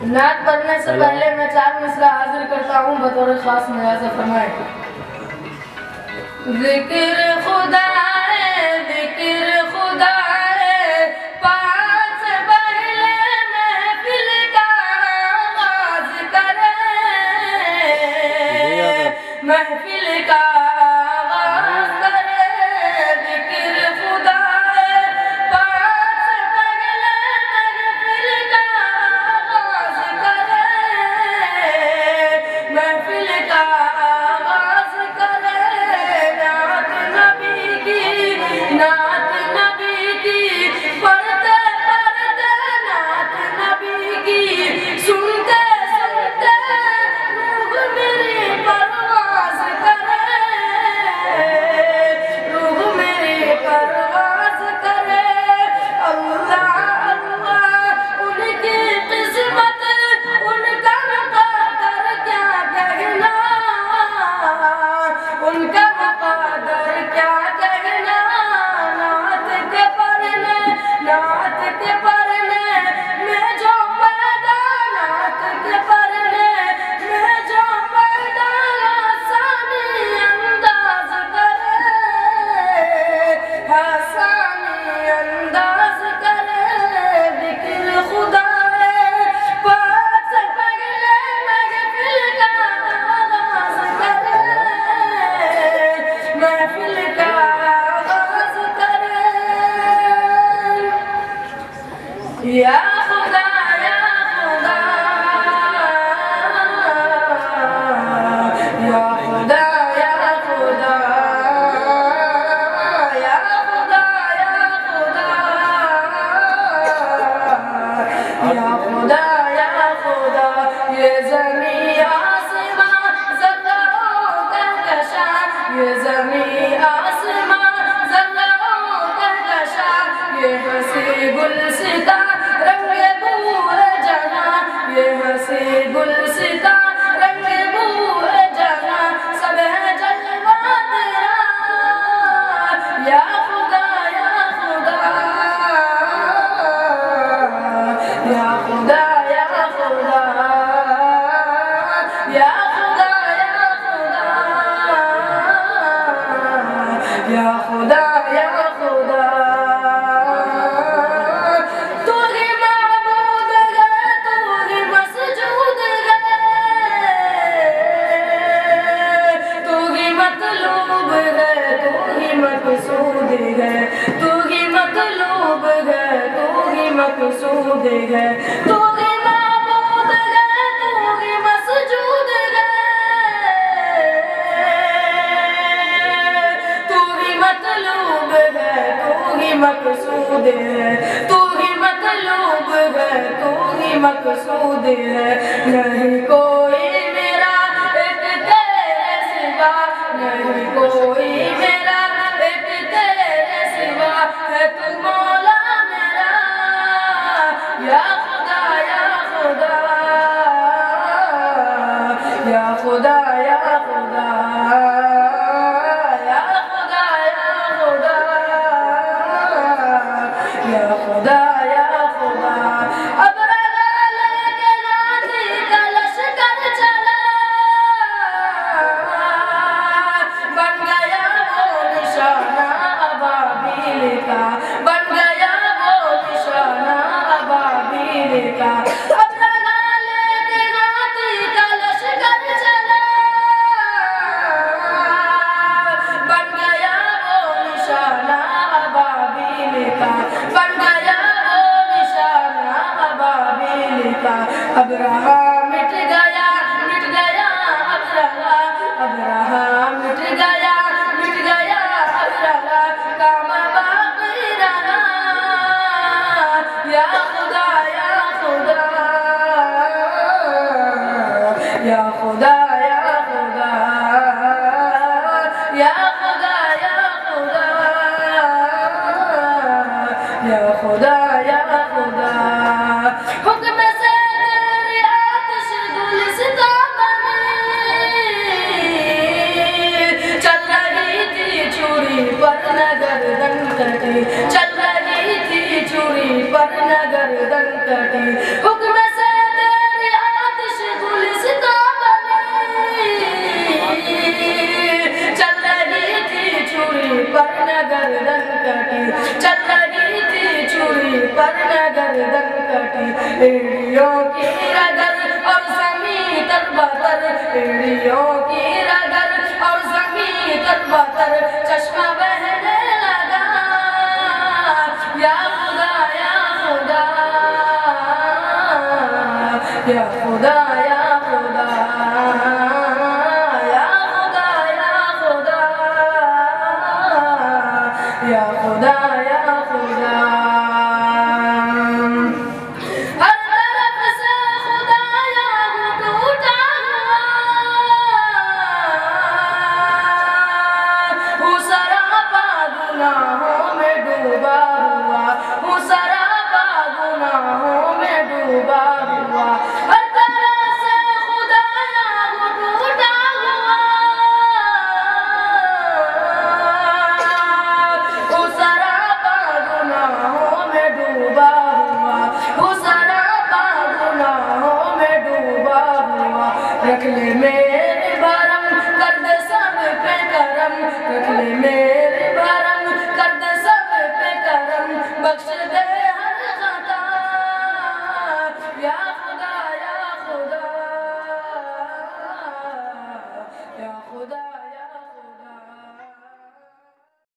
نعت پڑھنے سے پہلے میں 4 مصرع حاضر کرتا ہوں بطور خاص ملاحظہ فرمائے. ذکر خدا ہے، ذکر خدا ہے، پاس پہلے محفل کا آغاز کرے، محفل کا آغاز کرے. ذکر خدا ہے، پاس پہلے محفل کا آغاز کرے، محفل کا آغاز کرے. نعت نبی کی پڑھتے پڑھتے نعت نبی کی سنتے سنتے روح میری پرواز کرے، روح میری پرواز کرے. اللہ اللہ ان کی قسمت ان کا مقدر کیا کہنا، ان کا مقدر کیا کہنا. نعت کے پڑھنے میں جو پیدا، نعت کے پڑھنے میں جو پیدا آسانی انداز کرے، آسانی انداز کرے. ذکر خدا ہے، پاس پہلے محفل کا آغاز کرے، محفل کا آغاز کرے. یا خدا یا خدا یا خدا یا خدا یا خدا یا خدا یا خدا. یہ زمین آسمان ذروں کہکشاں، یہ زمین آسمان ذروں کہکشاں، یہ ہنسی گلستاں رنگ بو ہے جہاں، یہ ہنسی گلستاں رنگ بو ہے جہاں. سب ہے جلوہ تیرا یا خدا یا خدا یا خدا یا خدا یا خدا یا خدا یا خدا. مقصود ہے تو ہی مطلوب ہے، تو ہی مقصود ہے، تو ہی معبود ہے، تو ہی مسجود ہے. تو ہی مطلوب ہے، تو ہی مقصود ہے، تو ہی مطلوب ہے، تو ہی مقصود ہے. نہیں کوئی میرا ایک تیرے سوا، نہیں کوئی میرا ہے تو مولا میرا. یا خدا یا خدا یا خدا یا خدا یا خدا یا خدا یا خدا. اب رگا لے کے غازی کا لشکر چلا، بن گیا وہ نشانہ ابابیل کا، بن گیا وہ نشانہ ابابیل کا. اب لگا لے کے غازی کا لشکر چلا، بن گیا وہ نشانہ ابابیل کا، بن گیا وہ نشانہ ابابیل کا. اب رہا مٹ گیا، مٹ گیا اب رہا، اب رہا مٹ گیا، مٹ گیا اب رہا. کام باقی رہا یا خدا یا خدا یا خدا یا خدا یا خدا یا خدا یا خدا. حکم سے تیری آتش گلستاں بنی، چل ایڑیوں کی رگر اور زمین تر بتر، ایڑیوں کی رگر اور زمین تر بتر، چشمہ بہنے لگا یا خدا یا خدا یا خدا یا